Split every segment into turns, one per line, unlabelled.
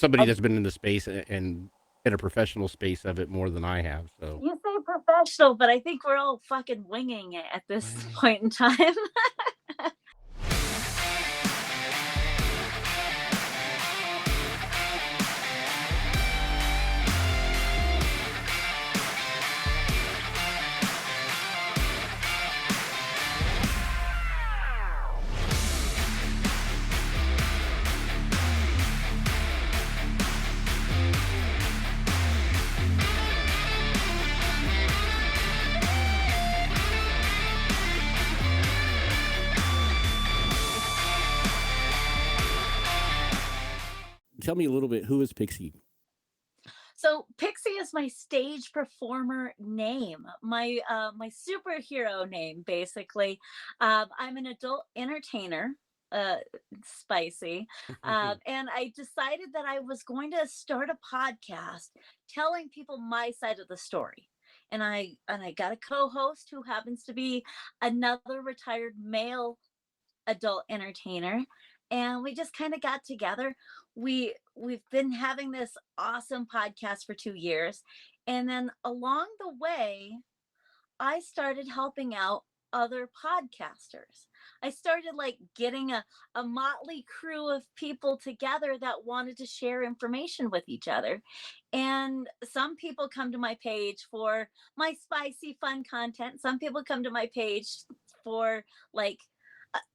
somebody that's been in the space and in a professional space of it more than I have. So
You say professional, but I think we're all fucking winging it at this point in time.
tell me a little bit. Who is Pixie?
So Pixie is my stage performer name, my superhero name, basically. I'm an adult entertainer, uh, spicy, and I decided that I was going to start a podcast telling people my side of the story. And I got a co-host who happens to be another retired male adult entertainer, and we just kind of got together. We've been having this awesome podcast for 2 years, and then along the way I started helping out other podcasters. I started like getting a motley crew of people together that wanted to share information with each other. And some people come to my page for my spicy fun content. Some people come to my page for like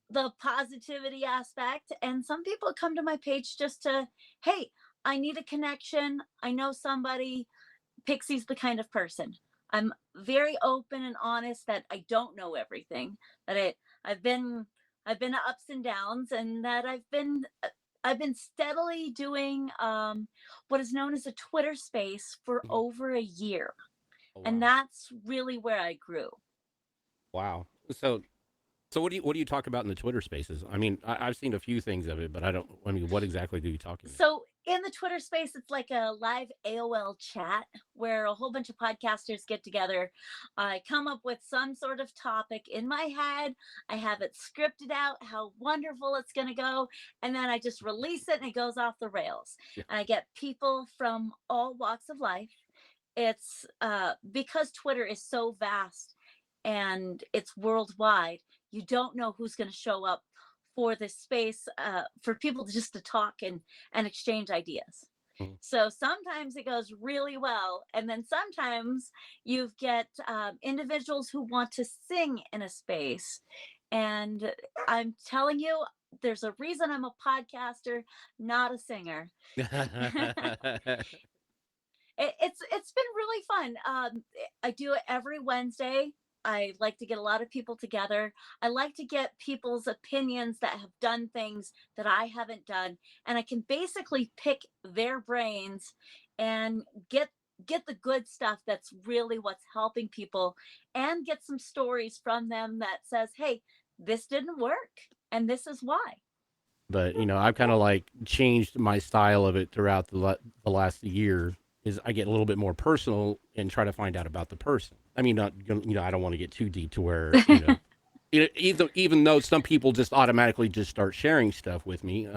the positivity aspect. And some people come to my page just to, hey, I need a connection. I know somebody. Pixie's the kind of person. I'm very open and honest that I don't know everything. That I've been I've been ups and downs, and that I've been steadily doing what is known as a Twitter space for
Mhm.
over a year,
Oh
and
wow,
that's really where I grew.
wow. So what do you talk about in the Twitter Spaces? I mean, I've seen a few things of it, but I don't. I mean, what exactly do you talking about?
So in the Twitter space, it's like a live AOL chat where a whole bunch of podcasters get together. I come up with some sort of topic in my head. I have it scripted out, how wonderful it's going to go. And then I just release it and it goes off the rails.
Yeah,
And I get people from all walks of life. It's because Twitter is so vast and it's worldwide, you don't know who's going to show up for this space, for people just to talk and exchange ideas.
mhm.
So sometimes it goes really well, and then sometimes you get individuals who want to sing in a space. And I'm telling you, there's a reason I'm a podcaster, not a singer. It's been really fun. I do it every Wednesday. I like to get a lot of people together. I like to get people's opinions that have done things that I haven't done, and I can basically pick their brains and get the good stuff that's really what's helping people, and get some stories from them that says, "Hey, this didn't work and this is why."
But I've kind of like changed my style of it throughout the last year. Is I get a little bit more personal and try to find out about the person. I mean, not I don't want to get too deep to where even though some people just automatically just start sharing stuff with me,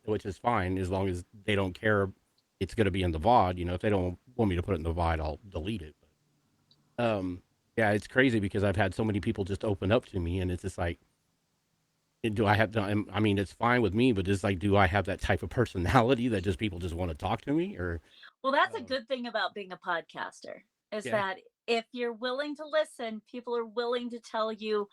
which is fine as long as they don't care. It's going to be in the VOD. If they don't want me to put it in the VOD, I'll delete it. Yeah, it's crazy because I've had so many people just open up to me, and it's just like, do I have to? I mean, it's fine with me, but it's like, do I have that type of personality that just people just want to talk to me, or
Well, that's a
um,
good thing about being a podcaster, is
yeah,
that if you're willing to listen, people are willing to tell you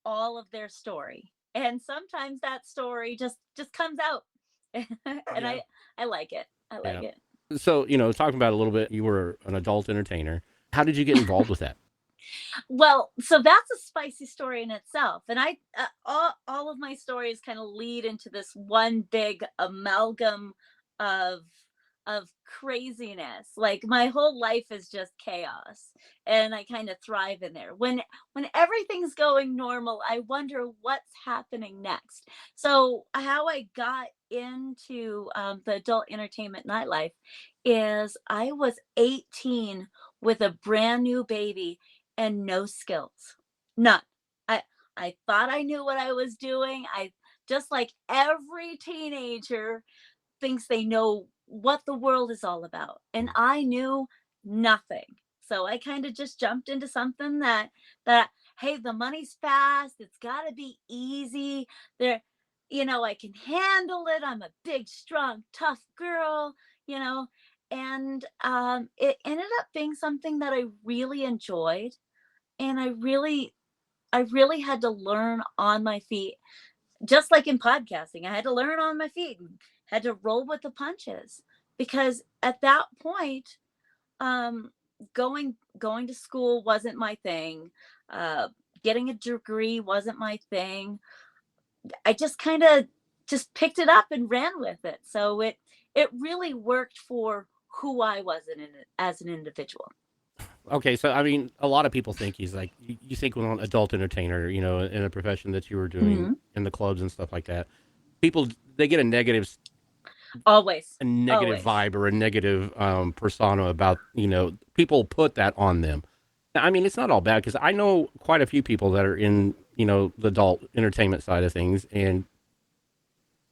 all of their story. And sometimes that story just comes out. And
yeah,
I like it. I like
yeah.
it.
So talking about a little bit, you were an adult entertainer. How did you get involved with that?
Well, so that's a spicy story in itself. And I all of my stories kind of lead into this one big amalgam of craziness. Like my whole life is just chaos, and I kind of thrive in there. When everything's going normal, I wonder what's happening next. So how I got into the adult entertainment nightlife is I was 18 with a brand new baby and no skills. None. I I thought I knew what I was doing. I just like every teenager thinks they know what the world is all about. And I knew nothing. So I kind of just jumped into something that hey, the money's fast, it's got to be easy. There, I can handle it. I'm a big, strong, tough girl, you know. And it ended up being something that I really enjoyed, and I really had to learn on my feet, just like in podcasting. I had to learn on my feet and had to roll with the punches, because at that point, um, going to school wasn't my thing. Uh, Getting a degree wasn't my thing. I just kind of just picked it up and ran with it. So it really worked for who I was as an individual.
Okay, so I mean, a lot of people think he's like you think when an adult entertainer, in a profession that you were doing
Hmm.
in the clubs and stuff like that, people they get
Always,
a negative
always.
vibe or a negative persona about people put that on them. I mean, it's not all bad because I know quite a few people that are in the adult entertainment side of things, and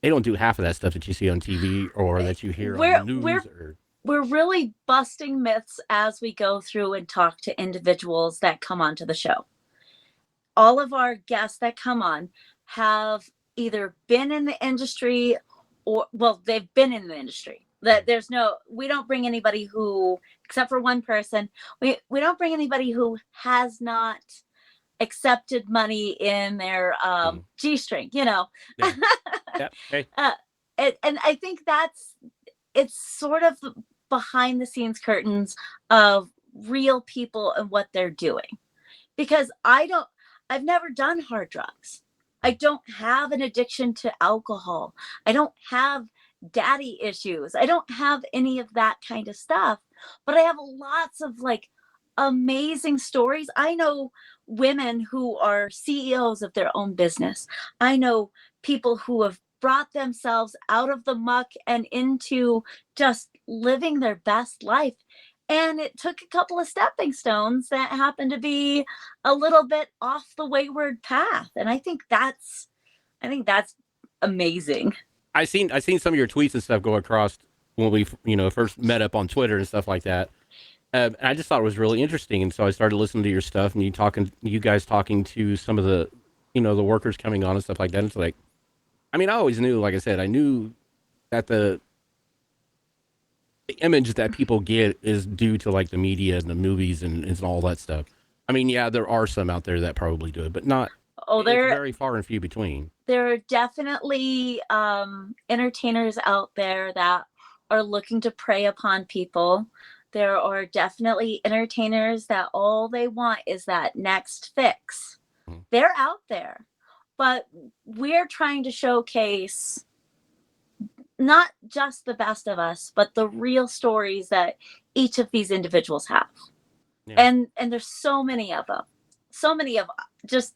they don't do half of that stuff that you see on TV or that you hear on the
We're we're
news. Or
we're really busting myths as we go through and talk to individuals that come onto the show. All of our guests that come on have either been in the industry, or, well, they've been in the industry. That there's no, we don't bring anybody who, except for one person, we don't bring anybody who has not accepted money in their
mm,
G-string,
yeah, yeah, hey,
uh, and I think it's sort of behind the scenes curtains of real people and what they're doing, because I've never done hard drugs. I don't have an addiction to alcohol. I don't have daddy issues. I don't have any of that kind of stuff, but I have lots of like amazing stories. I know women who are CEOs of their own business. I know people who have brought themselves out of the muck and into just living their best life. And it took a couple of stepping stones that happened to be a little bit off the wayward path. And I think that's amazing.
I seen some of your tweets and stuff go across when we first met up on Twitter and stuff like that. And I just thought it was really interesting, and so I started listening to your stuff and you guys talking to some of the the workers coming on and stuff like that. It's like, I mean, I always knew, like I said, I knew that the image that people get is due to like the media and the movies and all that stuff. I mean, yeah, there are some out there that probably do it, but not.
Oh,
It's
there
very far and few between.
there are definitely entertainers out there that are looking to prey upon people. There are definitely entertainers that all they want is that next fix.
Mhm.
They're out there, but we're trying to showcase not just the best of us, but the real stories that each of these individuals have.
Yeah.
And there's so many of them, so many of just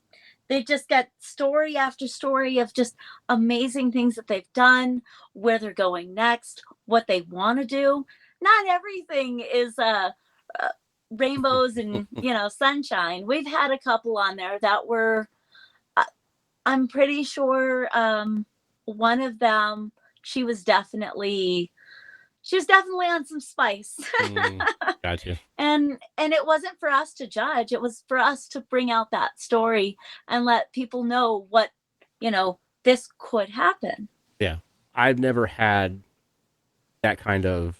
they just got story after story of just amazing things that they've done, where they're going next, what they want to do. Not everything is uh rainbows and sunshine. We've had a couple on there that were, uh, I'm pretty sure, one of them, she was definitely she was definitely on some spice.
Mm, gotcha.
And it wasn't for us to judge, it was for us to bring out that story and let people know what, this could happen.
Yeah, I've never had that kind of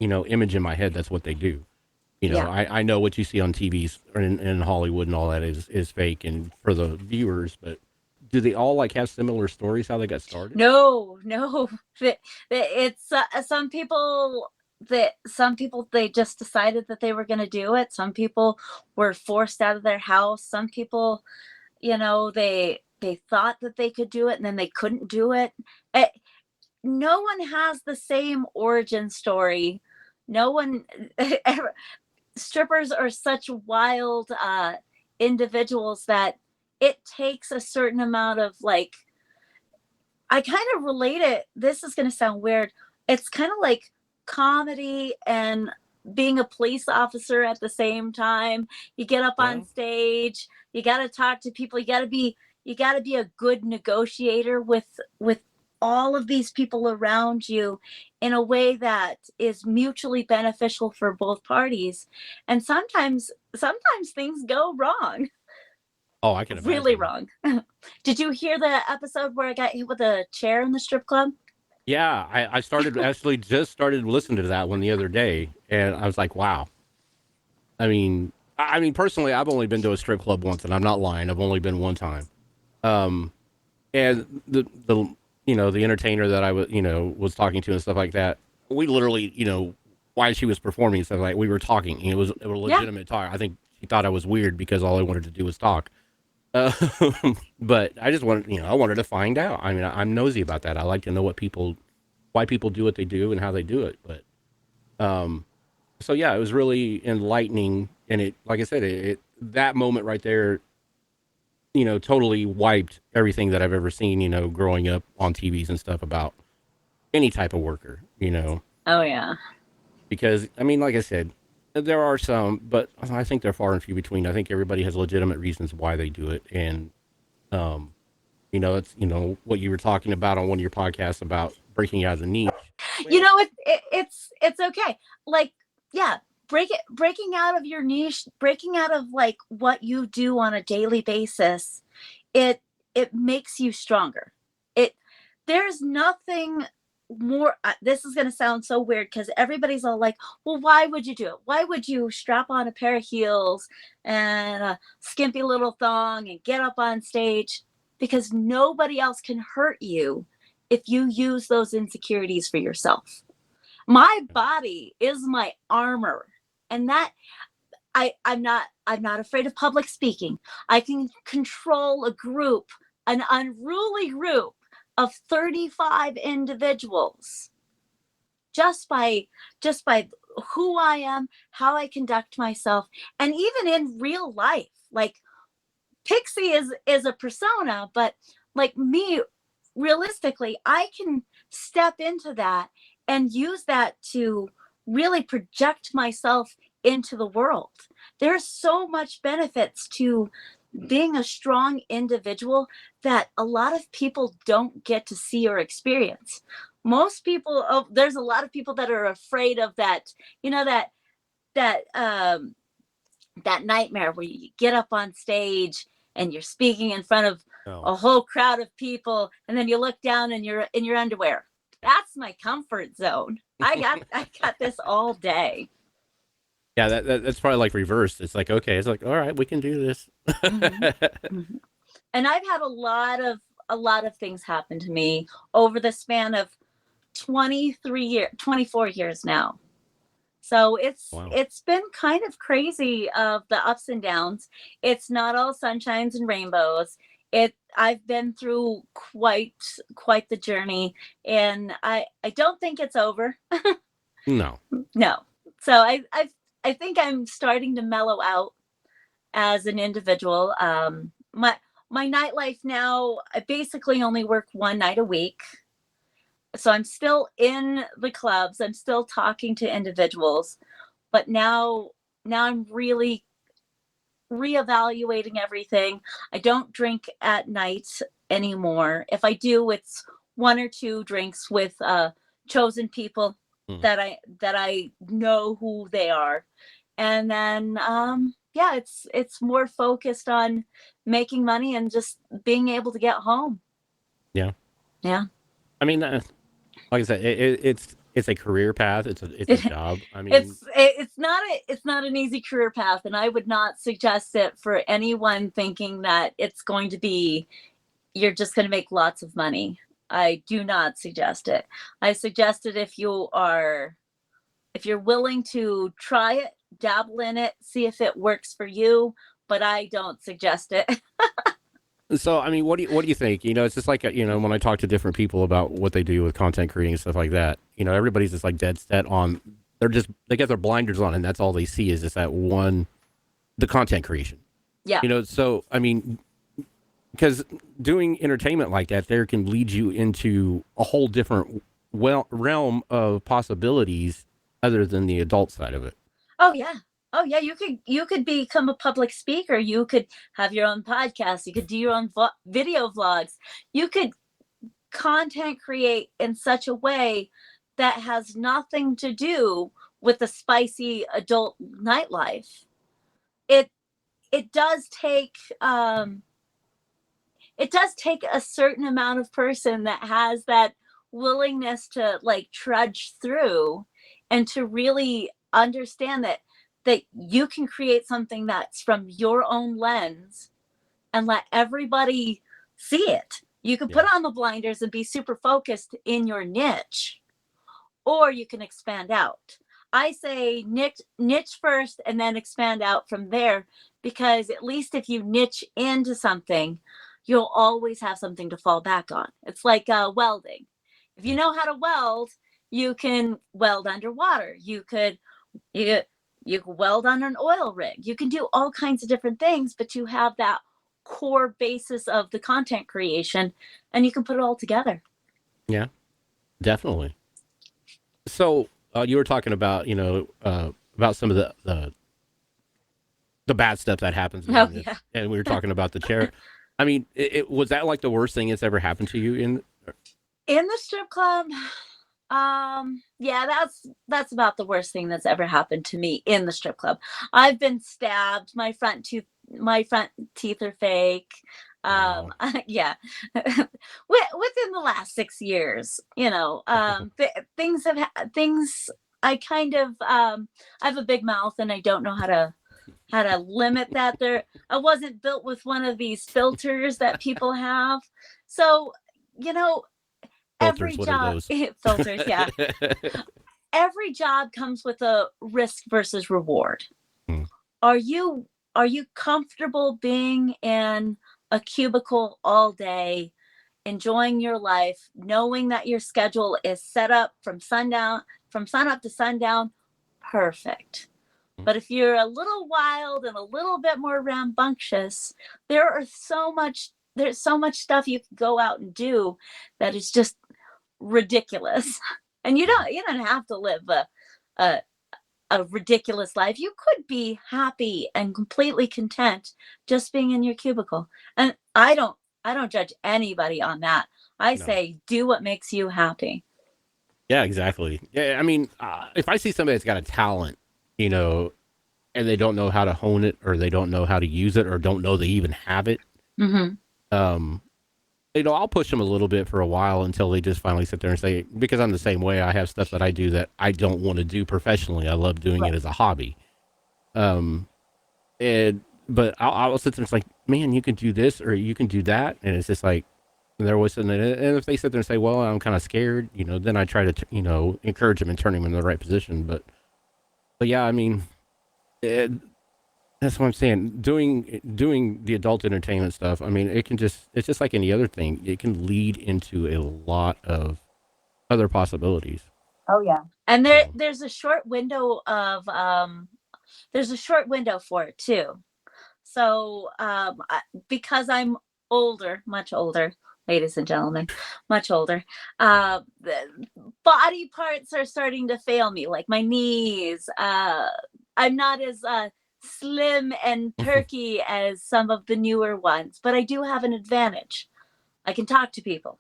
image in my head. That's what they do.
Yeah.
I know what you see on TVs or in Hollywood and all that is fake and for the viewers, but do they all like have similar stories how they got started?
No, no. It's some people they just decided that they were going to do it. Some people were forced out of their house. Some people, they thought that they could do it and then they couldn't do it. Eh, no one has the same origin story. No one strippers are such wild individuals that it takes a certain amount of like, I kind of relate it. This is going to sound weird. It's kind of like comedy and being a police officer at the same time. You get up on
Well,
stage, you got to talk to people, you got to be a good negotiator with all of these people around you in a way that is mutually beneficial for both parties. And sometimes things go wrong,
Oh, I can
really
imagine.
wrong. Did you hear the episode where I got hit with a chair in the strip club?
Yeah, I started actually just started listening to that one the other day, and I was like, wow. I mean, personally, I've only been to a strip club once, and I'm not lying. I've only been one time. Um, and the entertainer that I was was talking to and stuff like that, we literally while she was performing and stuff like we were talking. And it was a
Yeah.
legitimate talk. I think she thought I was weird because all I wanted to do was talk. Uh, but I just wanted I wanted to find out. I mean, I'm nosy about that. I like to know why people do what they do and how they do it. But um, so yeah, it was really enlightening, and it, like I said, it that moment right there, totally wiped everything that I've ever seen, growing up on TVs and stuff about any type of worker,
Oh yeah.
because I mean, like I said, there are some, but I think they're far and few between. I think everybody has legitimate reasons why they do it, and um, it's what you were talking about on one of your podcasts about breaking out of the niche.
You
Well,
know, it's okay. Like, yeah, breaking out of your niche, breaking out of like what you do on a daily basis, it it makes you stronger. It There's nothing more. This is going to sound so weird because everybody's all like, well, why would you do it? Why would you strap on a pair of heels and a skimpy little thong and get up on stage? Because nobody else can hurt you if you use those insecurities for yourself. My body is my armor. And that I'm not afraid of public speaking. I can control a group, an unruly group of 35 individuals just by who I am, how I conduct myself, and even in real life. Like Pixie is a persona, but like me, realistically, I can step into that and use that to really project myself into the world. There's so much benefits to being a strong individual that a lot of people don't get to see or experience. Most people, oh, there's a lot of people that are afraid of that, that that nightmare where you get up on stage and you're speaking in front of
no.
a whole crowd of people and then you look down and you're in your underwear. That's my comfort zone. I got this all day.
Yeah, that's probably like reversed. It's like, okay, it's like, all right, we can do this.
Hmm. Hmm. And I've had a lot of things happen to me over the span of 24 years now. So
Wow.
it's been kind of crazy of the ups and downs. It's not all sunshines and rainbows. I've been through quite the journey, and I don't think it's over.
No.
No. So I think I'm starting to mellow out as an individual. My nightlife now, I basically only work one night a week. So I'm still in the clubs. I'm still talking to individuals, but now I'm really reevaluating everything. I don't drink at night anymore. If I do, it's one or two drinks with chosen people
Mm.
that I know who they are. And then yeah, it's more focused on making money and just being able to get home.
Yeah.
Yeah.
I mean, like I said, it's a career path. It's a job. I mean,
It's not an easy career path, and I would not suggest it for anyone thinking that it's going to be you're just going to make lots of money. I do not suggest it. I suggest it if you're willing to try it, dabble in it, see if it works for you, but I don't suggest it.
so I mean, what do you think? It's just like when I talk to different people about what they do with content creating and stuff like that. Everybody's just like dead set on. They get their blinders on, and that's all they see is just that one, the content creation.
Yeah.
So I mean, because doing entertainment like that, there can lead you into a whole different realm of possibilities other than the adult side of it.
Oh yeah. Oh yeah, you could become a public speaker. You could have your own podcast. You could do your own video vlogs. You could content create in such a way that has nothing to do with the spicy adult nightlife. It it does take it does take a certain amount of person that has that willingness to like trudge through and to really understand that you can create something that's from your own lens and let everybody see it. You can put
Yeah.
on the blinders and be super focused in your niche, or you can expand out. I say niche first and then expand out from there, because at least if you niche into something, you'll always have something to fall back on. It's like welding. If you
Yeah.
know how to weld, you can weld underwater. You you can weld on an oil rig. You can do all kinds of different things, but you have that core basis of the content creation, and you can put it all together.
Yeah. Definitely. So you were talking about about some of the bad stuff that happens
Oh
in this,
yeah.
and we were talking about the chair. I mean, was that like the worst thing that's ever happened to you in?
In the strip club, yeah, that's about the worst thing that's ever happened to me in the strip club. I've been stabbed. My front teeth are fake.
Wow.
Yeah. Within the last 6 years, things things. I kind of I have a big mouth and I don't know how to limit that. There, I wasn't built with one of these filters that people have, so you know
Filters.
every
What are
job
those?
filters, yeah, every job comes with a risk versus reward.
Hmm.
Are you comfortable being in a cubicle all day, enjoying your life, knowing that your schedule is set up from sun up to sundown? Perfect. But if you're a little wild and a little bit more rambunctious, there's so much stuff you can go out and do that is just ridiculous. And
Yeah.
you don't have to live a a ridiculous life. You could be happy and completely content just being in your cubicle. And I don't judge anybody on that. I
No.
say do what makes you happy.
Yeah. Exactly. Yeah. I mean, if I see somebody that's got a talent, you know, and they don't know how to hone it, or they don't know how to use it, or don't know they even have it,
Hmm.
um, I'll push them a little bit for a while until they just finally sit there and say, because I'm the same way. I have stuff that I do that I don't want to do professionally. I love doing it
Right.
as a hobby. Um, and but I'll sit there and it's like, man, you can do this or you can do that, and it's just like they're always sitting there. And if they sit there and say, well, I'm kind of scared, then I try to encourage them and turn them in the right position. But yeah, I mean, it, that's what I'm saying. Doing the adult entertainment stuff. I mean, it's just like any other thing. It can lead into a lot of other possibilities.
Oh yeah. And
So,
there's a short window for it too. So because I'm older, much older, ladies and gentlemen, much older, the body parts are starting to fail me, like my knees. I'm not as slim and perky as some of the newer ones, but I do have an advantage. I can talk to people.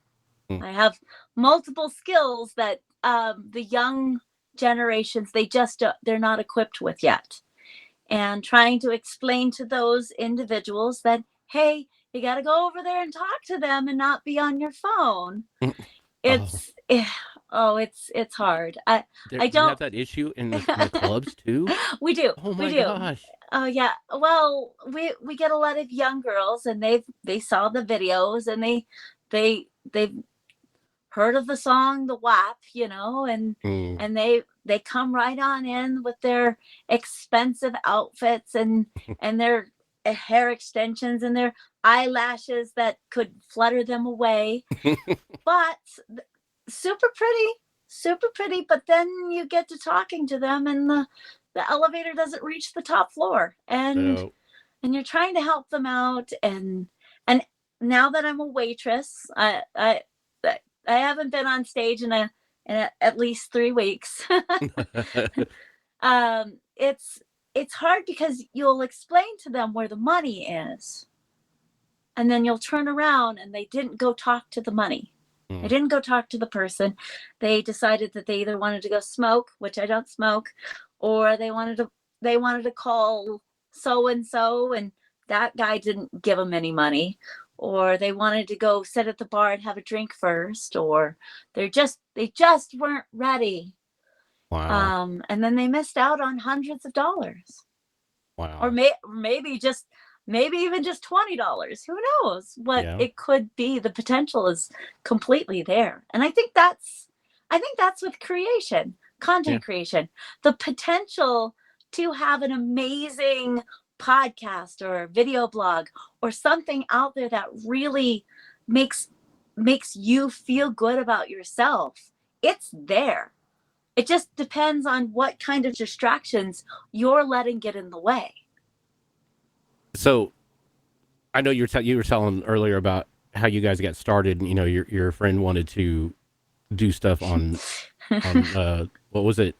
I have multiple skills that the young generations, they're not equipped with yet, and trying to explain to those individuals that, hey, you got to go over there and talk to them and not be on your phone.
oh,
it's eh, oh, it's hard. I
you have
don't.
that issue in the clubs too.
We do,
Oh
we
my
do.
gosh.
Oh yeah, well, we get a lot of young girls, and they saw the videos, and they've heard of the song the WAP,
Mm.
and they come right on in with their expensive outfits, and their hair extensions and their eyelashes that could flutter them away. But super pretty, super pretty. But then you get to talking to them, and the elevator doesn't reach the top floor,
So,
and you're trying to help them out, and now that I'm a waitress, I haven't been on stage at least 3 weeks. It's hard because you'll explain to them where the money is, and then you'll turn around and they didn't go talk to the money. They
Mm.
didn't go talk to the person. They decided that they either wanted to go smoke, which I don't smoke, or they wanted to call so and so, and that guy didn't give them any money, or they wanted to go sit at the bar and have a drink first, or they just weren't ready.
Wow.
And then they missed out on hundreds of dollars, or
Wow.
maybe even just $20. Who knows what
Yeah.
it could be? The potential is completely there, and I think that's with creation,
Yeah.
content creation, the potential to have an amazing podcast or video blog or something out there that really makes makes you feel good about yourself. It's there. It just depends on what kind of distractions you're letting get in the way.
So I know you were telling earlier about how you guys got started. And, your friend wanted to do stuff on what was it?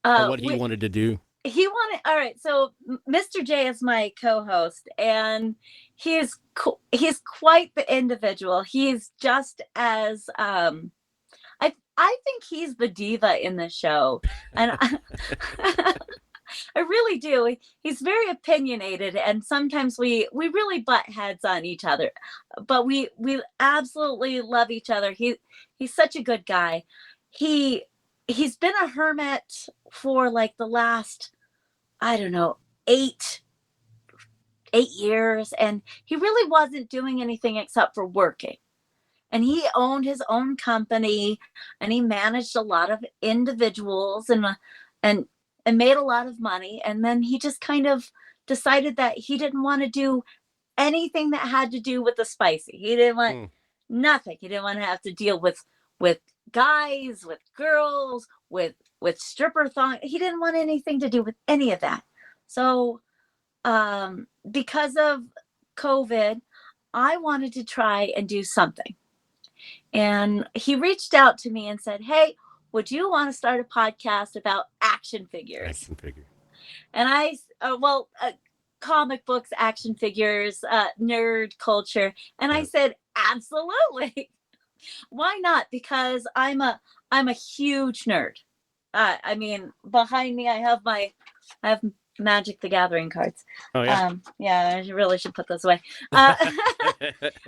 Or what he
We
wanted to do.
he wanted all right. So Mr. J is my co-host, and he's quite the individual. He's just as I think he's the diva in the show, and I really do. He's very opinionated, and sometimes we really butt heads on each other, but we absolutely love each other. He's such a good guy. He he's been a hermit for like the last, I don't know, 8 years, and he really wasn't doing anything except for working. And he owned his own company, and he managed a lot of individuals, and and made a lot of money, and then he just kind of decided that he didn't want to do anything that had to do with the spicy. He didn't want
Mm.
nothing. He didn't want to have to deal with guys, with girls, with stripper thong. He didn't want anything to do with any of that. So because of COVID, I wanted to try and do something. And he reached out to me and said, "Hey, would you want to start a podcast about action figures?"
Action figure.
And comic books, action figures, nerd culture. And I
Yeah.
said, "Absolutely." Why not? Because I'm a huge nerd. I mean, behind me I have Magic the Gathering cards.
Oh yeah.
Yeah, I really should put those away. Uh,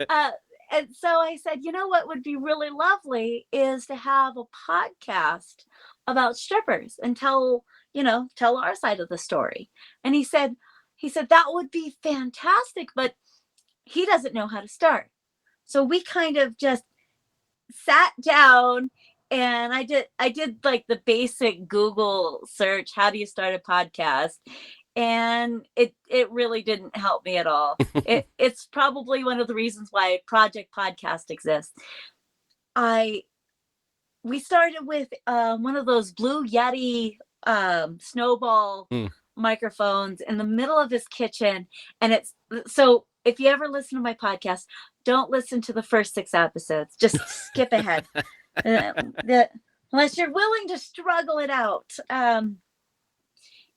uh, and so I said, you know what would be really lovely is to have a podcast about strippers and tell our side of the story. And he said that would be fantastic, but he doesn't know how to start. So we kind of just sat down, and I did like the basic Google search, how do you start a podcast? And it really didn't help me at all. It's probably one of the reasons why Project Podcast exists. I We started with one of those Blue Yeti snowball
Mm.
microphones in the middle of his kitchen, and it's so if you ever listen to my podcast, don't listen to the first 6 episodes. Just skip ahead, unless you're willing to struggle it out.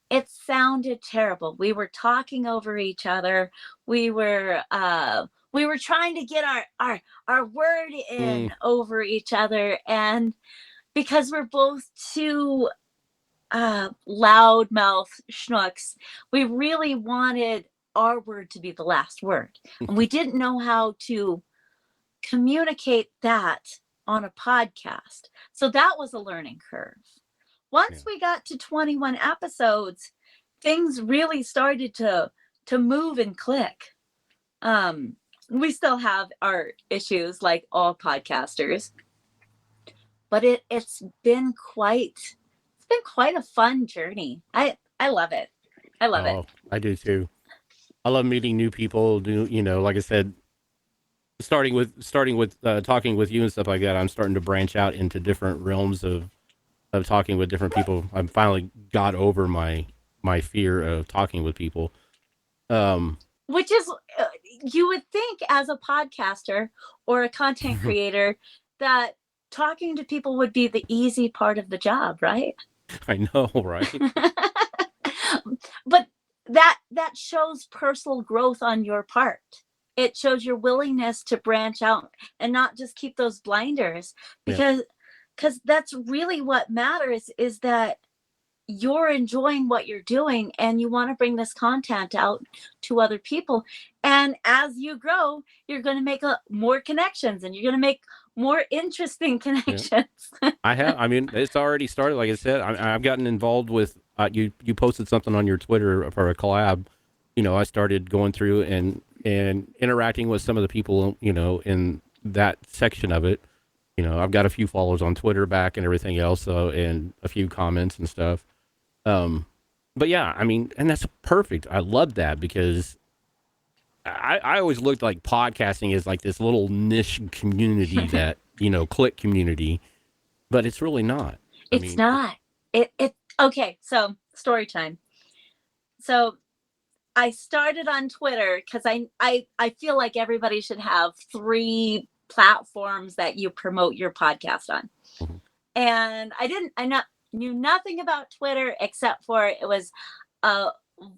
It sounded terrible. We were talking over each other. We were trying to get our word
Mm.
in over each other, and because we're both too loudmouth schnooks, we really wanted our word to be the last word, and we didn't know how to communicate that on a podcast. So that was a learning curve.
Yeah.
Once we got to 21 episodes, things really started to move and click. We still have our issues like all podcasters, but it's been quite a fun journey. I love it. I love it.
Oh, I do too. I love meeting new people. Like I said, starting with talking with you and stuff like that. I'm starting to branch out into different realms of talking with different people. I finally got over my fear of talking with people. Um,
Which is, you would think as a podcaster or a content creator that talking to people would be the easy part of the job, right?
I know, right?
But that shows personal growth on your part. it shows your willingness to branch out and not just keep those blinders,
Yeah.
because that's really what matters, is that you're enjoying what you're doing and you want to bring this content out to other people. And as you grow, you're going to make more connections, and you're going to make more interesting
Yeah.
connections.
I have. I mean, it's already started. Like I said, I've gotten involved with. You posted something on your Twitter for a collab. I started going through and interacting with some of the people. In that section of it. I've got a few followers on Twitter back and everything else. And a few comments and stuff. But yeah, I mean, and that's perfect. I love that because I always looked like podcasting is like this little niche community that click community, but it's really not. I
It's
mean,
not. It okay, so story time. So I started on Twitter because I feel like everybody should have three platforms that you promote your podcast on.
Mhm.
And I knew nothing about Twitter except for it was a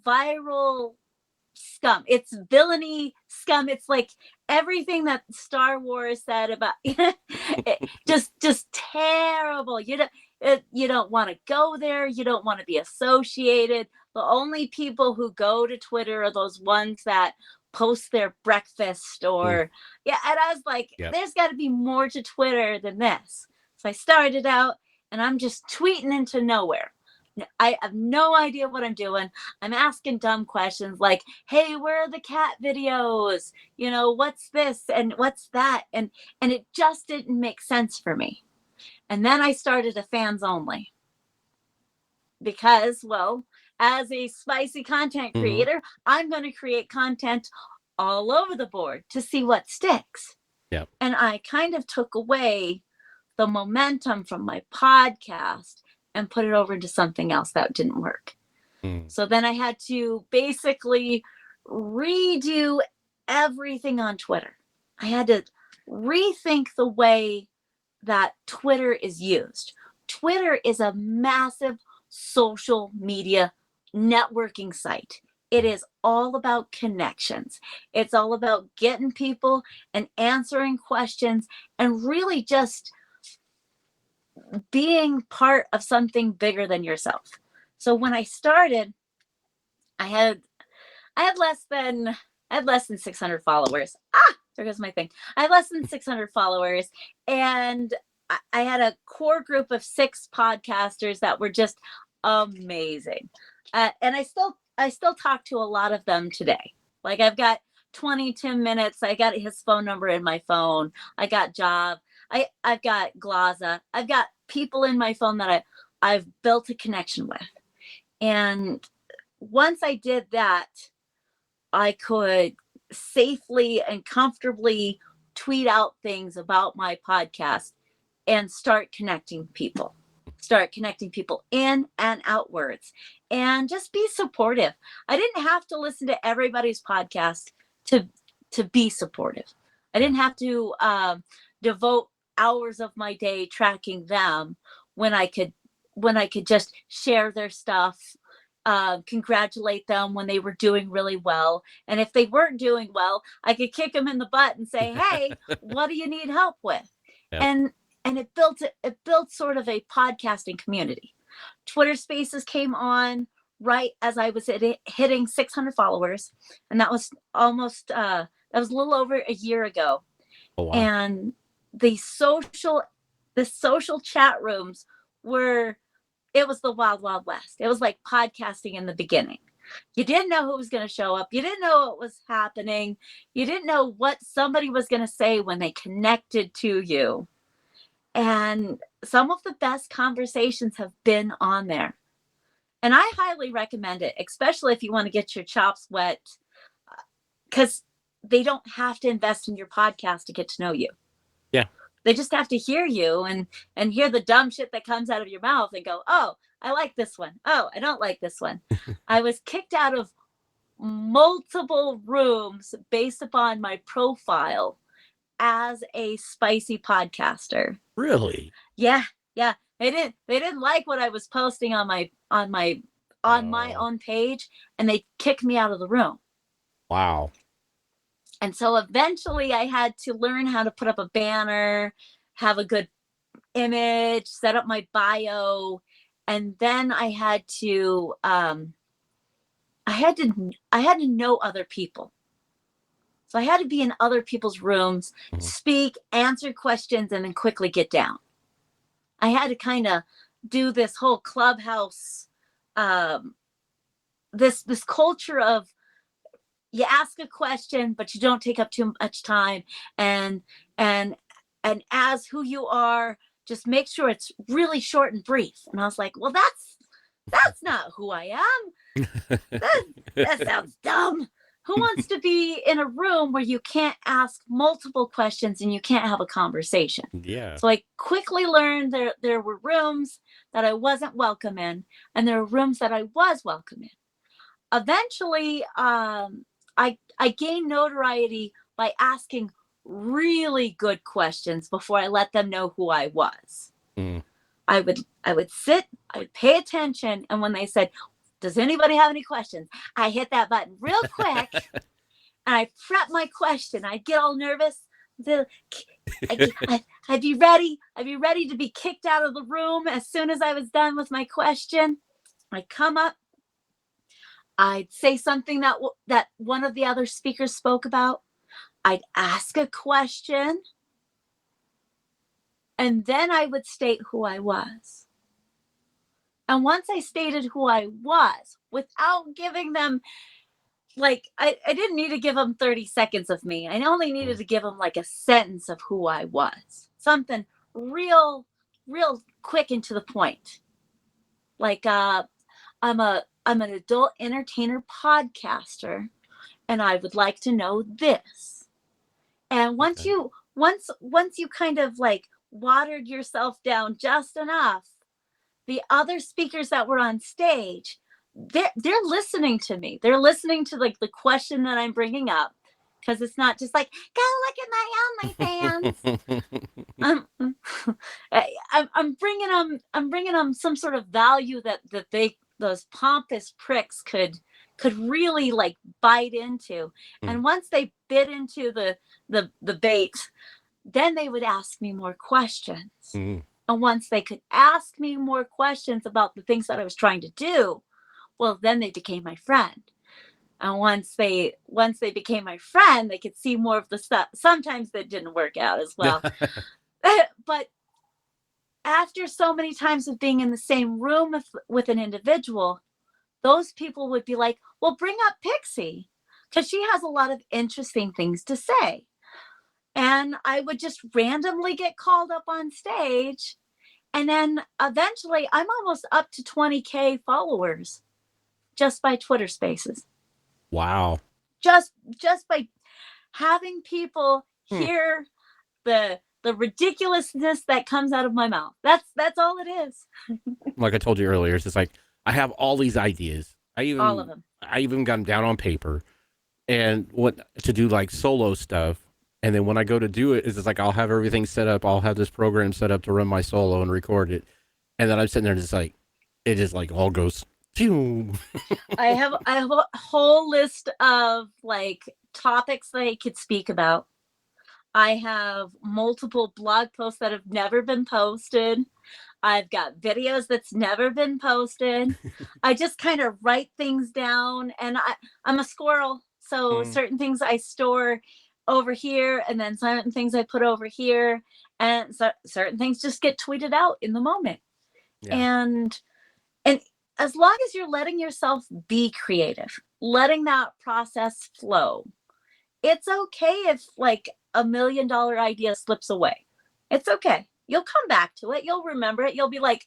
viral scum. It's villainy scum. It's like everything that Star Wars said about just terrible. You don't want to go there. You don't want to be associated. The only people who go to Twitter are those ones that post their breakfast
Mm.
or yeah. And I was like,
Yep.
there's got to be more to Twitter than this. So I started out, and I'm just tweeting into nowhere. I have no idea what I'm doing. I'm asking dumb questions like, "Hey, where are the cat videos? What's this and what's that?" And it just didn't make sense for me. And then I started a fans only because, well, as a spicy content
Hmm.
creator, I'm going to create content all over the board to see what sticks.
Yep.
And I kind of took away the momentum from my podcast and put it over into something else that didn't work.
Mm.
So then I had to basically redo everything on Twitter. I had to rethink the way that Twitter is used. Twitter is a massive social media networking site. It is all about connections. It's all about getting people and answering questions and really just being part of something bigger than yourself. So when I started, I had I had less than I had less than 600 followers. There goes my thing. I had less than 600 followers, and I had a core group of 6 podcasters that were just amazing. And I still talk to a lot of them today. Like I've got 22 minutes. I got his phone number in my phone. I got Job. I've got Glaza. I've got people in my phone that I've built a connection with. And once I did that, I could safely and comfortably tweet out things about my podcast and start connecting people in and outwards, and just be supportive. I didn't have to listen to everybody's podcast to be supportive. I didn't have to devote hours of my day tracking them when I could just share their stuff, congratulate them when they were doing really well. And if they weren't doing well, I could kick them in the butt and say, "Hey, what do you need help with?"
Yep.
And it built sort of a podcasting community. Twitter Spaces came on right as I was hitting 600 followers, and that was a little over a year ago.
Oh wow.
And the social chat rooms were it was the wild wild west. It was like podcasting in the beginning. You didn't know who was going to show up. You didn't know what was happening. You didn't know what somebody was going to say when they connected to you. And some of the best conversations have been on there. And I highly recommend it, especially if you want to get your chops wet, because they don't have to invest in your podcast to get to know you.
Yeah.
They just have to hear you and hear the dumb shit that comes out of your mouth and go, "Oh, I like this one. Oh, I don't like this one." I was kicked out of multiple rooms based upon my profile as a spicy podcaster.
Really?
Yeah, yeah. They didn't like what I was posting on my
Oh.
own page, and they kicked me out of the room.
Wow.
And so eventually I had to learn how to put up a banner, have a good image, set up my bio, and then I had to know other people. So I had to be in other people's rooms,
Mhm.
speak, answer questions, and then quickly get down. I had to kind of do this whole clubhouse, um, this culture of you ask a question, but you don't take up too much time, and and and as who you are, just make sure it's really short and brief. And I was like, well, that's not who I am. That that sounds dumb. Who wants to be in a room where you can't ask multiple questions and you can't have a conversation?
Yeah.
So I quickly learned there were rooms that I wasn't welcome in, and there were rooms that I was welcome in. Eventually, I gained notoriety by asking really good questions before I let them know who I was.
Mm.
I would sit, I would pay attention, and when they said, "Does anybody have any questions?" I hit that button real quick, and I prep my question. I'd get all nervous. I'd be ready. I'd be ready to be kicked out of the room as soon as I was done with my question. I'd come up. I'd say something that one of the other speakers spoke about. I'd ask a question, and then I would state who I was. And once I stated who I was, without giving them, like, I didn't need to give them 30 seconds of me. I only needed
Mm.
to give them like a sentence of who I was. Something real, real quick and to the point. Like, I'm an adult entertainer podcaster, and I would like to know this. And
Okay.
once you kind of like watered yourself down just enough, the other speakers that were on stage, they're listening to me. They're listening to like the question that I'm bringing up, because it's not just like, go look at my OnlyFans. I'm I'm bringing them some sort of value that they, those pompous pricks, could really like bite into.
Mm.
And once they bit into the bait, then they would ask me more questions.
Mm.
And once they could ask me more questions about the things that I was trying to do, well, then they became my friend. And once they became my friend, they could see more of the stuff. Sometimes that didn't work out as well. But after so many times of being in the same room with an individual, those people would be like, well, bring up Pixie, because she has a lot of interesting things to say. And I would just randomly get called up on stage. And then eventually I'm almost up to 20K followers just by Twitter Spaces.
Wow.
Just by having people
Hmm.
hear the ridiculousness that comes out of my mouth. That's all it is.
Like I told you earlier, it's just like I have all these ideas.
All of them.
I even got them down on paper and what to do like solo stuff. And then when I go to do it, it's just like I'll have everything set up. I'll have this program set up to run my solo and record it. And then I'm sitting there and it's like it just like all goes phew.
I have a whole list of like topics that I could speak about. I have multiple blog posts that have never been posted. I've got videos that's never been posted. I just kind of write things down, and I'm a squirrel. So
Mm.
certain things I store over here, and then certain things I put over here, and so certain things just get tweeted out in the moment.
Yeah.
And as long as you're letting yourself be creative, letting that process flow, it's okay if like $1 million idea slips away. It's okay. You'll come back to it. You'll remember it. You'll be like,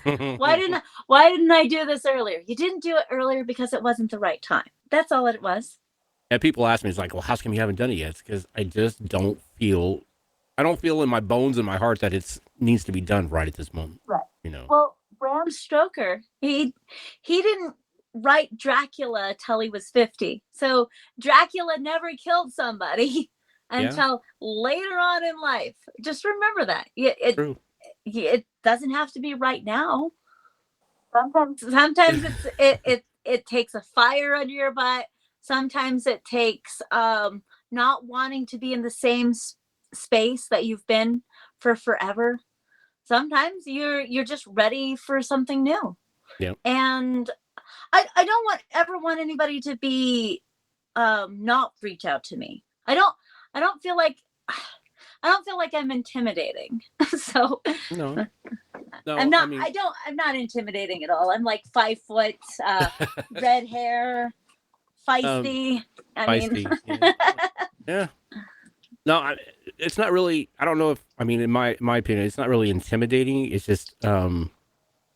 why didn't I do this earlier? You didn't do it earlier because it wasn't the right time. That's all it was.
And people ask me, it's like, well, how come you haven't done it yet? It's because I just don't feel, I don't feel in my bones and my heart that it needs to be done right at this moment.
Right.
You know.
Well, Bram Stoker, he didn't write Dracula till he was 50. So Dracula never killed somebody
Yeah.
until later on in life. Just remember that.
True.
It doesn't have to be right now. Sometimes it takes a fire under your butt. Sometimes it takes not wanting to be in the same space that you've been for forever. Sometimes you're just ready for something new.
Yeah.
And I don't ever want anybody to be not reach out to me. I don't feel like I don't feel like I'm intimidating. So
No. No. I mean,
I'm not intimidating at all. I'm like 5 foot, red hair,
um,
feisty. I mean,
feisty. Yeah. Yeah. No, it's not really. I don't know if. I mean, in my opinion, it's not really intimidating. It's just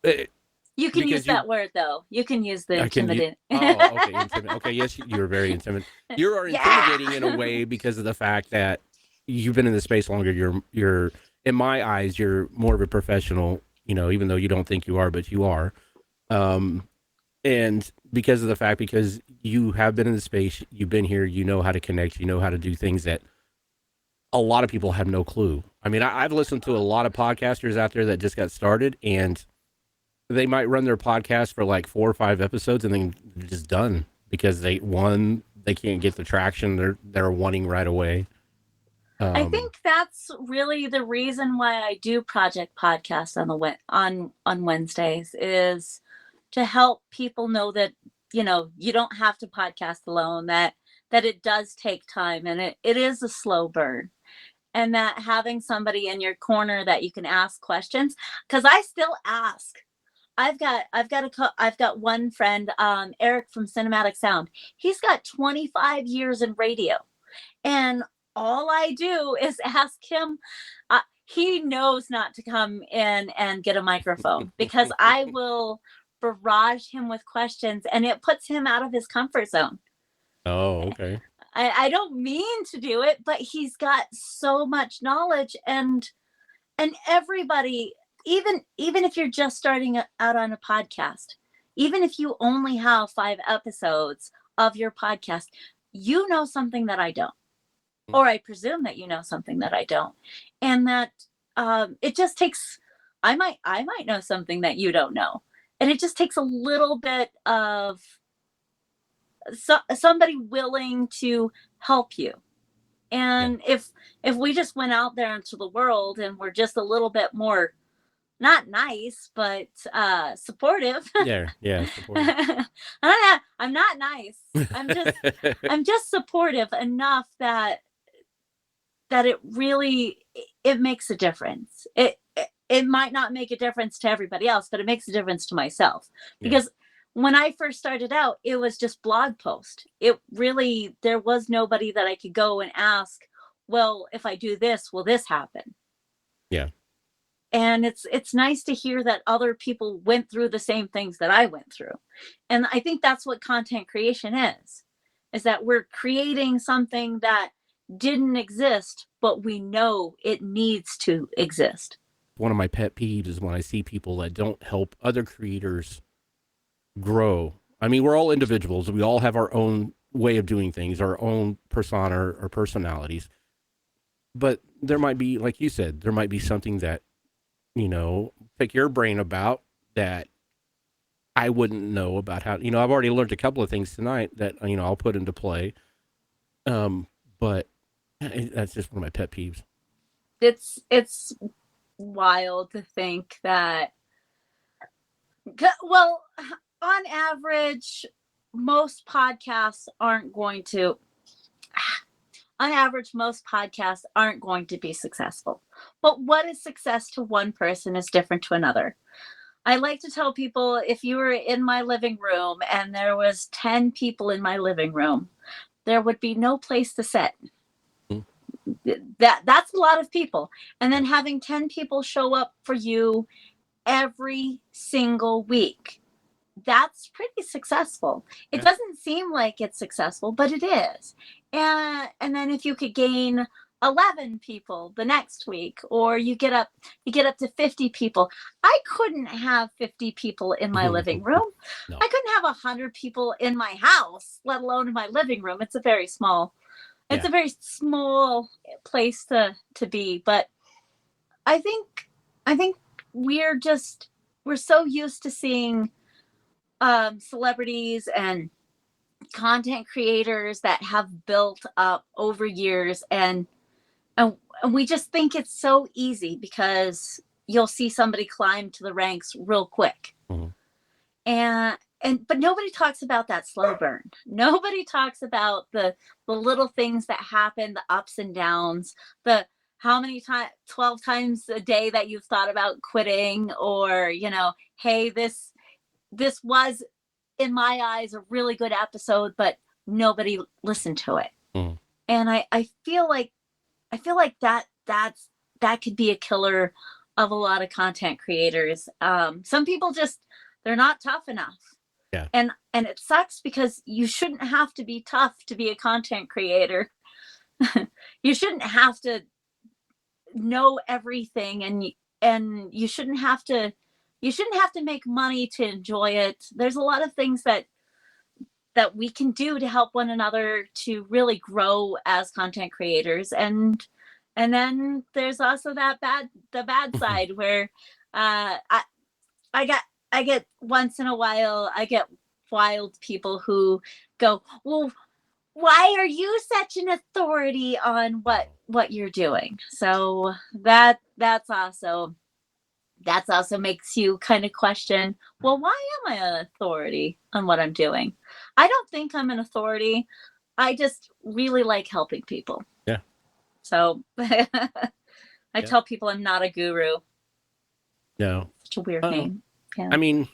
it,
you can use
because you.
that word though. You can use the
I can you.
intimidate.
Oh, okay. Okay. Yes, you're very intimidating. You are
Yeah.
intimidating in a way because of the fact that you've been in the space longer. You're in my eyes, you're more of a professional. Even though you don't think you are, but you are. Um, and because of the fact, because you have been in the space, you've been here, you know how to connect, you know how to do things that a lot of people have no clue. I mean, I've listened to a lot of podcasters out there that just got started, and they might run their podcast for like 4 or 5 episodes, and then they're just done because they can't get the traction they're wanting right away.
I
Um,
think that's really the reason why I do project podcasts on Wednesdays, is to help people know that you don't have to podcast alone, that it does take time, and it is a slow burn, and that having somebody in your corner that you can ask questions, because I still ask. I've got one friend, Eric from Cinematic Sound. He's got 25 years in radio, and all I do is ask him. He knows not to come in and get a microphone, because I will barrage him with questions, and it puts him out of his comfort zone.
oh, okay.
I don't mean to do it, but he's got so much knowledge, and everybody, even if you're just starting out on a podcast, even if you only have 5 episodes of your podcast, you know something that I don't, or I presume that you know something that I don't, and that it just takes. I might know something that you don't know, and it just takes a little bit of somebody willing to help you.
Yeah.
And if we just went out there into the world and we're just a little bit more, not nice, but supportive.
Yeah. Yeah. Supportive.
I'm not nice. I'm just supportive enough that it really, it makes a difference. It might not make a difference to everybody else, but it makes a difference to myself,
Yeah.
because when I first started out, it was just blog post. It really, there was nobody that I could go and ask, well, if I do this, will this happen?
Yeah.
And it's nice to hear that other people went through the same things that I went through. And I think that's what content creation is that we're creating something that didn't exist, but we know it needs to exist.
One of my pet peeves is when I see people that don't help other creators grow. I mean, we're all individuals. We all have our own way of doing things, our own persona or personalities. But there might be, like you said, there might be something that, pick your brain about that I wouldn't know about how, I've already learned a couple of things tonight that, I'll put into play. But that's just one of my pet peeves.
It's wild to think that, well, on average, most podcasts aren't going to on average, most podcasts aren't going to be successful. But what is success to one person is different to another. I like to tell people, if you were in my living room and there was 10 people in my living room, there would be no place to sit.
Mm.
That's a lot of people. And then having 10 people show up for you every single week, that's pretty successful. It
Yeah.
doesn't seem like it's successful, but it is. And then if you could gain 11 people the next week, or you get up to 50 people. I couldn't have 50 people in my living room.
No.
I couldn't have 100 people in my house, let alone in my living room. It's a very small place to be. But I think we're so used to seeing celebrities and content creators that have built up over years, and, and we just think it's so easy because you'll see somebody climb to the ranks real quick.
Mm-hmm.
And but nobody talks about that slow burn. Nobody talks about the little things that happen, the ups and downs, the how many times 12 times a day that you've thought about quitting, or hey, this was in my eyes a really good episode, but nobody listened to it.
Mm-hmm.
And I feel like that could be a killer of a lot of content creators. Some people just, they're not tough enough.
Yeah.
And it sucks because you shouldn't have to be tough to be a content creator. You shouldn't have to know everything, and you shouldn't have to make money to enjoy it. There's a lot of things that we can do to help one another to really grow as content creators. And then there's also the bad side where I get once in a while, I get wild people who go, well, why are you such an authority on what you're doing? So that's also makes you kind of question, well, why am I an authority on what I'm doing? I don't think I'm an authority. I just really like helping people.
Yeah.
So I tell people I'm not a guru.
No.
Such a weird name. Yeah.
I mean,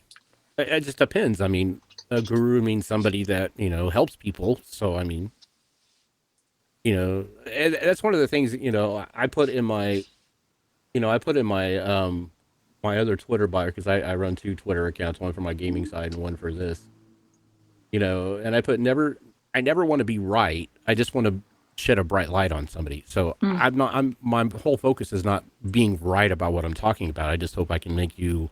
it just depends. I mean, a guru means somebody that, helps people. So, I mean, and that's one of the things, I put in my, my other Twitter bio, because I run 2 Twitter accounts, one for my gaming side and one for this, and I put I never want to be right. I just want to shed a bright light on somebody. So my whole focus is not being right about what I'm talking about. I just hope I can make you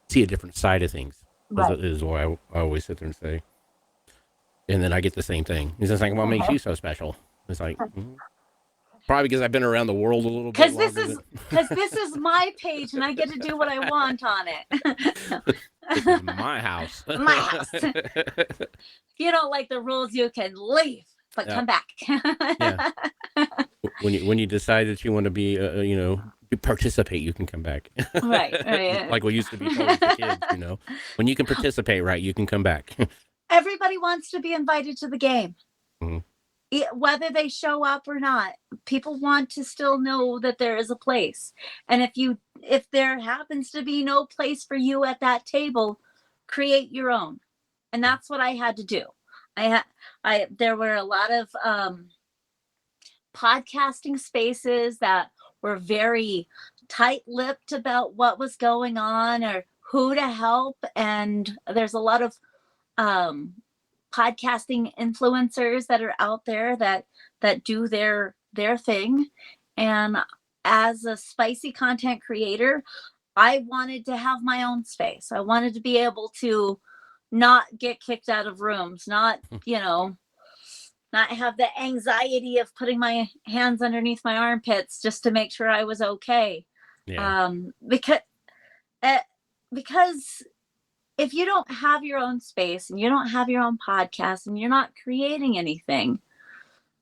see a different side of things. Right. Is what I always sit there and say. And then I get the same thing. It's just like, what makes you so special? It's like, probably because I've been around the world a little bit.
Because this is my page and I get to do what I want on it.
This is my house.
My house. If you don't like the rules, you can leave, but come back.
Yeah. When you decide that you want to be, you participate, you can come back.
Right.
Like we used to be told as kids, when you can participate, right, you can come back.
Everybody wants to be invited to the game.
Mm-hmm.
Whether they show up or not, people want to still know that there is a place. And if there happens to be no place for you at that table, create your own. And that's what I had to do. There were a lot of podcasting spaces that were very tight-lipped about what was going on or who to help. And there's a lot of podcasting influencers that are out there that do their thing. And as a spicy content creator, I wanted to have my own space. I wanted to be able to not get kicked out of rooms, not not have the anxiety of putting my hands underneath my armpits just to make sure I was okay.
Yeah.
Because if you don't have your own space and you don't have your own podcast and you're not creating anything,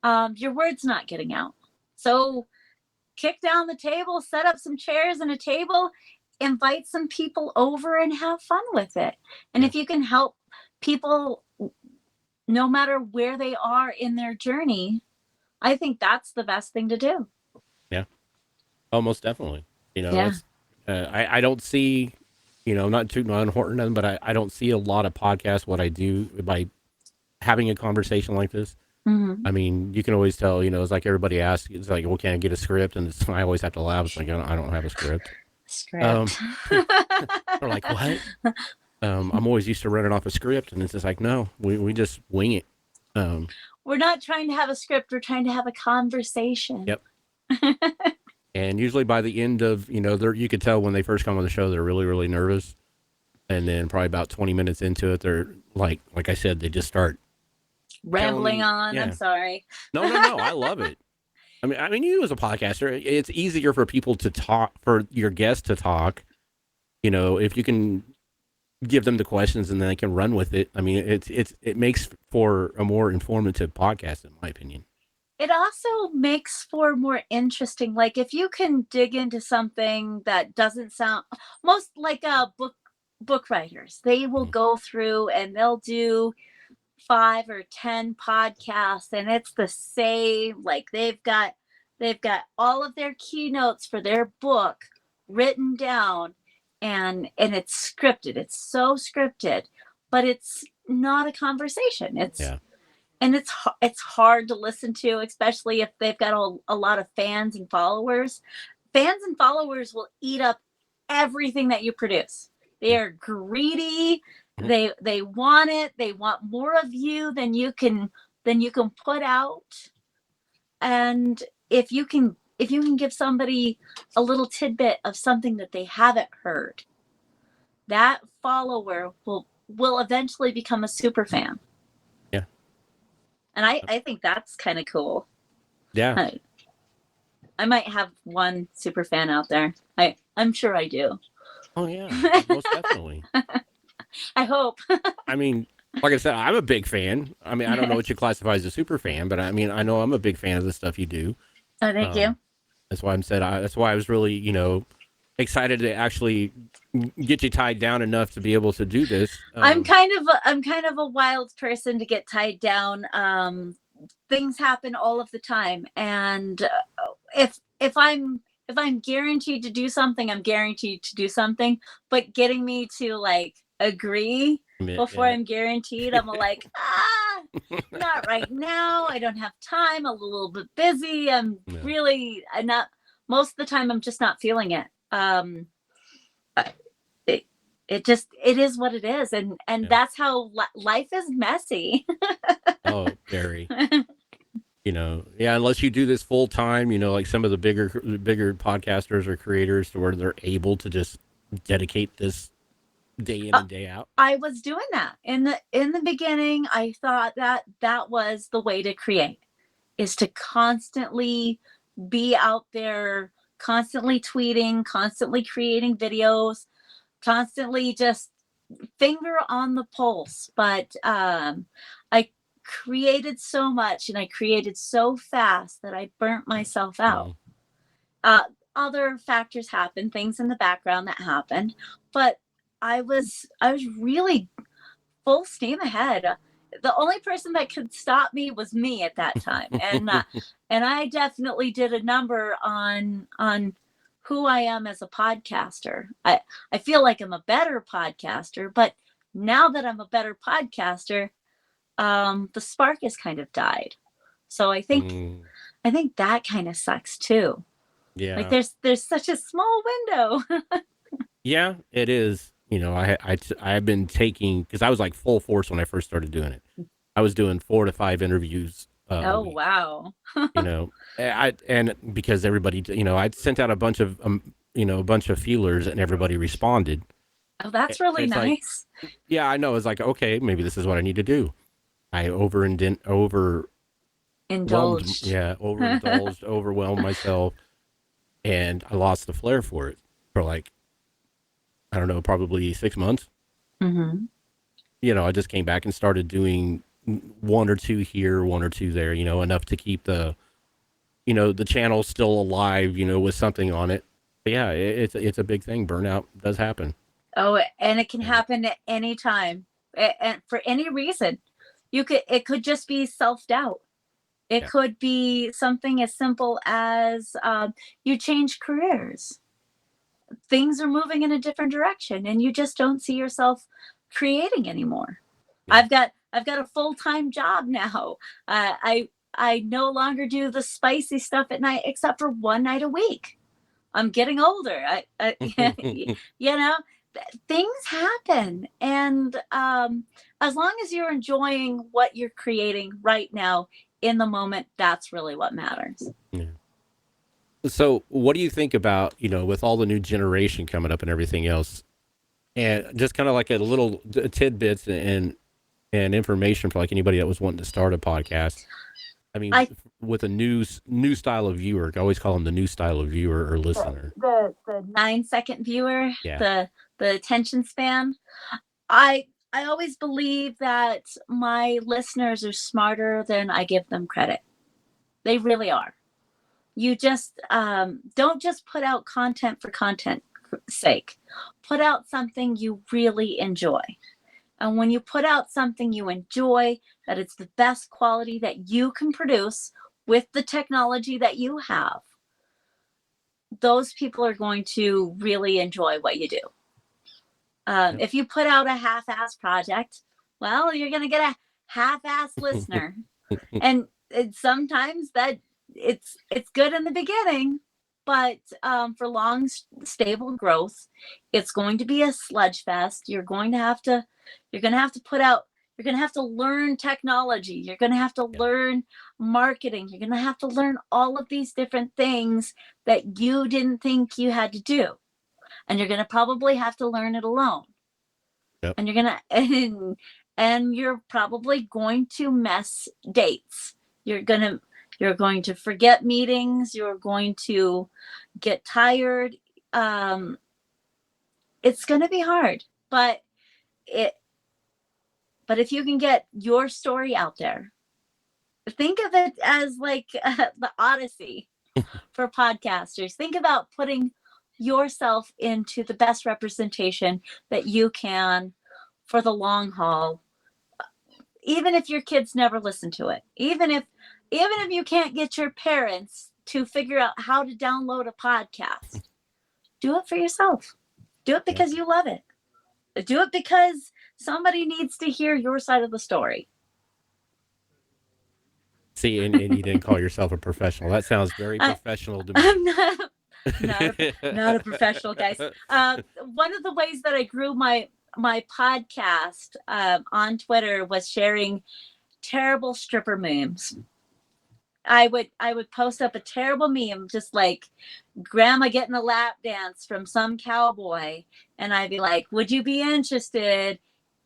your word's not getting out. So kick down the table, set up some chairs and a table, invite some people over and have fun with it. And if you can help people, no matter where they are in their journey, I think that's the best thing to do.
Yeah. Almost definitely. I don't see, not tooting my own horn, but I don't see a lot of podcasts. What I do by having a conversation like this, I mean, you can always tell, it's like everybody asks, it's like, well, can I get a script? And I always have to laugh. It's like, I don't have a script. They're like, what? I'm always used to running off a script, and it's just like, no, we just wing it.
We're not trying to have a script. We're trying to have a conversation.
Yep. And usually by the end of, you could tell when they first come on the show, they're really, really nervous. And then probably about 20 minutes into it, they're like I said, they just start
rambling on. Yeah. I'm sorry.
No. I love it. I mean, you as a podcaster, it's easier for people to talk, for your guests to talk, if you can give them the questions and then they can run with it. I mean, it makes for a more informative podcast, in my opinion.
It also makes for more interesting, like if you can dig into something that doesn't sound, most like book writers, they will
Mhm.
go through and they'll do 5 or 10 podcasts, and it's the same, like they've got all of their keynotes for their book written down, and it's scripted, it's so scripted, but it's not a conversation.
Yeah.
It's hard to listen to, especially if they've got a lot of fans and followers. Fans and followers will eat up everything that you produce. They
Yeah.
are greedy.
Mhm.
They want it. They want more of you than you can put out. And if you can give somebody a little tidbit of something that they haven't heard, that follower will eventually become a super fan.
Yeah.
And I think that's kind of cool.
Yeah.
I might have one super fan out there. I'm sure I do.
Oh yeah, most definitely.
I hope.
I mean, like I said, I'm a big fan. I mean, I don't know what you classify as a super fan, but I mean, I know I'm a big fan of the stuff you do.
Oh, thank you.
Um, that's why that's why I was really, excited to actually get you tied down enough to be able to do this.
I'm kind of a wild person to get tied down. Things happen all of the time, and if I'm guaranteed to do something, I'm guaranteed to do something. But getting me to like agree before
Yeah.
I'm guaranteed, I'm like, not right now. I don't have time. I'm a little bit busy.
Yeah.
I'm not. Most of the time, I'm just not feeling it. It, it is what it is, and
Yeah.
that's how life is messy.
Oh, very. Yeah, unless you do this full time, like some of the bigger podcasters or creators, to where they're able to just dedicate this day in and day out.
I was doing that in the beginning. I thought that was the way to create, is to constantly be out there, constantly tweeting, constantly creating videos, constantly just finger on the pulse. But I created so much and I created so fast that I burnt myself out.
Mm.
Uh, Other factors happened, things in the background that happened, but I was really full steam ahead. The only person that could stop me was me at that time, and I definitely did a number on who I am as a podcaster. I feel like I'm a better podcaster, but now that I'm a better podcaster, the spark has kind of died. So I think
Mm.
I think that kind of sucks too. Like
Yeah.
there's such a small window.
Yeah, it is. I've been taking, because I was like full force when I first started doing it. I was doing 4 to 5 interviews a
Oh
week.
wow.
And because everybody, I'd sent out a bunch of feelers and everybody responded.
Oh, that's really
It's like,
nice.
yeah, I know. It's like, okay, maybe this is what I need to do. I overwhelmed,
Indulged.
yeah, overindulged, overwhelmed myself, and I lost the flair for it for like, I don't know, probably 6 months.
Hmm.
I just came back and started doing one or two here, one or two there, enough to keep the channel still alive, with something on it. But yeah, it's a big thing. Burnout does happen.
Oh, and it can
Yeah.
happen at any time, and for any reason. It could just be self-doubt. It
Yeah.
could be something as simple as you change careers. Things are moving in a different direction, and you just don't see yourself creating anymore.
Yeah.
I've got a full-time job now. I no longer do the spicy stuff at night, except for one night a week. I'm getting older. You know, things happen, and as long as you're enjoying what you're creating right now in the moment, that's really what matters.
Yeah. So, what do you think about, with all the new generation coming up and everything else, and just kind of like a little tidbits and information for like anybody that was wanting to start a podcast? I mean,
I
with a new style of viewer, I always call them the new style of viewer or listener.
the 9-second viewer,
Yeah.
the attention span. I always believe that my listeners are smarter than I give them credit. They really are. You just don't just put out content for content sake. Put out something you really enjoy. And when you put out something you enjoy, that it's the best quality that you can produce with the technology that you have, those people are going to really enjoy what you do.
Yep.
If you put out a half-ass project, well, you're going to get a half-ass listener. And sometimes that it's good in the beginning, but for long stable growth, it's going to be a sludge fest. You're going to have to put out, you're going to have to learn technology, you're going to have to
Yeah.
learn marketing, you're going to have to learn all of these different things that you didn't think you had to do, and you're going to probably have to learn it alone.
Yep.
And you're going to and you're probably going to mess dates. You're going to forget meetings, you're going to get tired. It's going to be hard, but it but if you can get your story out there, think of it as like the Odyssey for podcasters. Think about putting yourself into the best representation that you can for the long haul, even if your kids never listen to it, even if you can't get your parents to figure out how to download a podcast, do it for yourself. Do it because you love it. Do it because somebody needs to hear your side of the story.
See, and you didn't call yourself a professional. That sounds very professional to me.
I'm not a professional, guys. One of the ways that I grew my podcast on Twitter was sharing terrible stripper memes. I would post up a terrible meme, just like grandma getting a lap dance from some cowboy, and I'd be like, would you be interested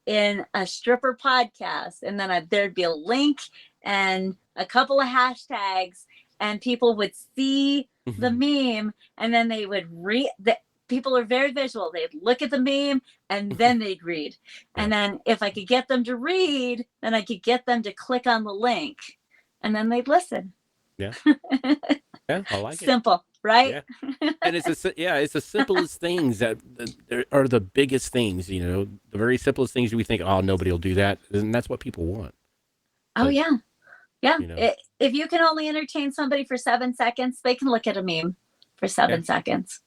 in a stripper podcast? And then there'd be a link and a couple of hashtags, and people would see the meme, and then they would read. People are very visual. They'd look at the meme and then they'd read. And then if I could get them to read, then I could get them to click on the link, and then they'd listen.
Yeah. Yeah, I like
Simple, right?
Yeah. And it's the simplest things that are the biggest things, you know, the very simplest things we think, oh, nobody will do that. And that's what people want.
Oh,
But,
yeah. Yeah.
you know,
If you can only entertain somebody for 7 seconds, they can look at a meme for 7 seconds.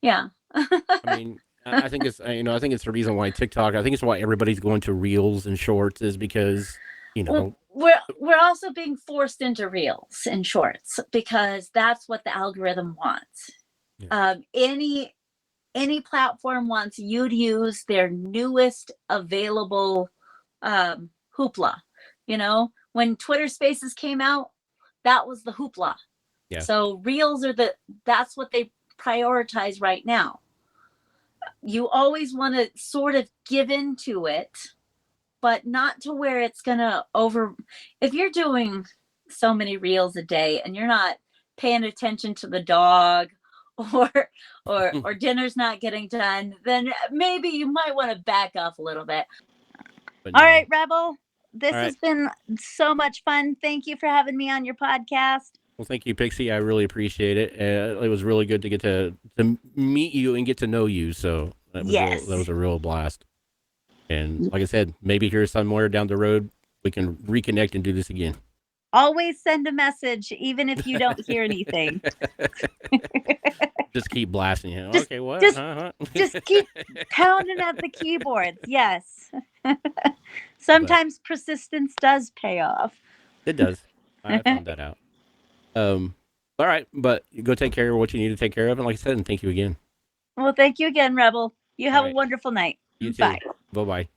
Yeah.
I mean, I think it's, I think it's the reason why TikTok, I think it's why everybody's going to Reels and Shorts is because, you know,
we're also being forced into Reels and Shorts because that's what the algorithm wants.
Yeah.
Any platform wants you to use their newest available hoopla. You know, when Twitter Spaces came out, that was the hoopla.
Yeah.
So Reels that's what they prioritize right now. You always want to sort of give into it, but not to where it's gonna if you're doing so many reels a day and you're not paying attention to the dog, or dinner's not getting done, then maybe you might want to back off a little bit.
But
All
no.
right, Rebel, this
All right.
has been so much fun. Thank you for having me on your podcast.
Well, thank you, Pixie. I really appreciate it. It was really good to get to meet you and get to know you. So that was a real blast. And like I said, maybe here somewhere down the road we can reconnect and do this again.
Always send a message, even if you don't hear anything.
Just keep blasting him.
Just,
Okay, what?
Just keep pounding at the keyboards. Yes. Sometimes persistence does pay off.
It does. I found that out. All right, but go take care of what you need to take care of, and like I said, and thank you again.
Well, thank you again, Rebel. You have a wonderful night.
You too.
Bye.
Bye-bye.